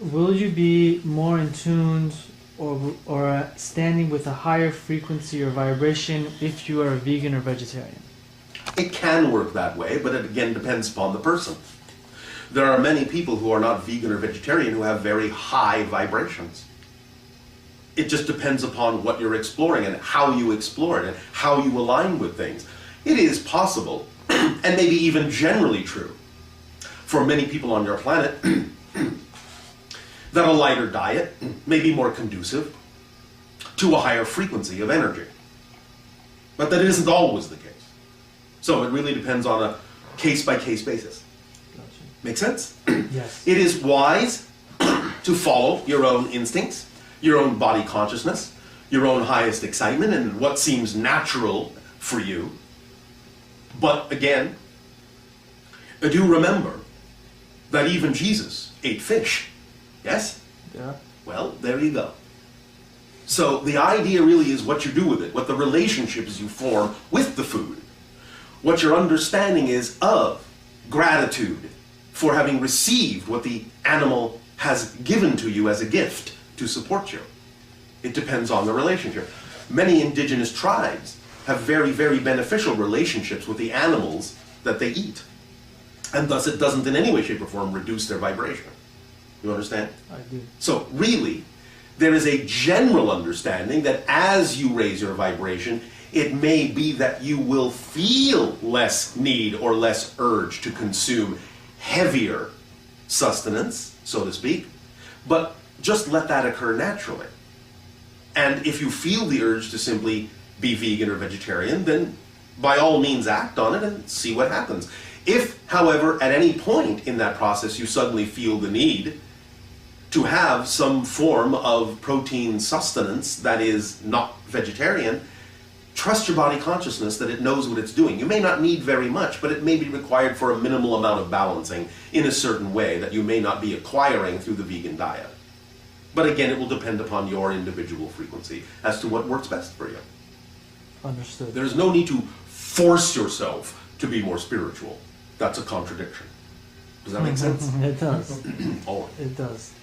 Will you be more in tune or standing with a higher frequency or vibration if you are a vegan or vegetarian? It can work that way, but it again depends upon the person. There are many people who are not vegan or vegetarian who have very high vibrations. It just depends upon what you're exploring and how you explore it and how you align with things. It is possible, and maybe even generally true, for many people on your planet that a lighter diet may be more conducive to a higher frequency of energy. But that isn't always the case. So it really depends on a case-by-case basis. Gotcha. Make sense? Yes. It is wise to follow your own instincts, your own body consciousness, your own highest excitement, and what seems natural for you. But again, do remember that even Jesus ate fish. Yes? Yeah. Well, there you go. So the idea really is what you do with it, what the relationships you form with the food, what your understanding is of gratitude for having received what the animal has given to you as a gift to support you. It depends on the relationship. Many indigenous tribes have very, very beneficial relationships with the animals that they eat. And thus it doesn't in any way, shape, or form reduce their vibration. You understand? I do. So really, there is a general understanding that as you raise your vibration, it may be that you will feel less need or less urge to consume heavier sustenance, so to speak, but just let that occur naturally. And if you feel the urge to simply be vegan or vegetarian, then by all means act on it and see what happens. If, however, at any point in that process you suddenly feel the need to have some form of protein sustenance that is not vegetarian, trust your body consciousness that it knows what it's doing. You may not need very much, but it may be required for a minimal amount of balancing in a certain way that you may not be acquiring through the vegan diet. But again, it will depend upon your individual frequency as to what works best for you. Understood. There's no need to force yourself to be more spiritual. That's a contradiction. Does that make sense? It does. Oh. It does.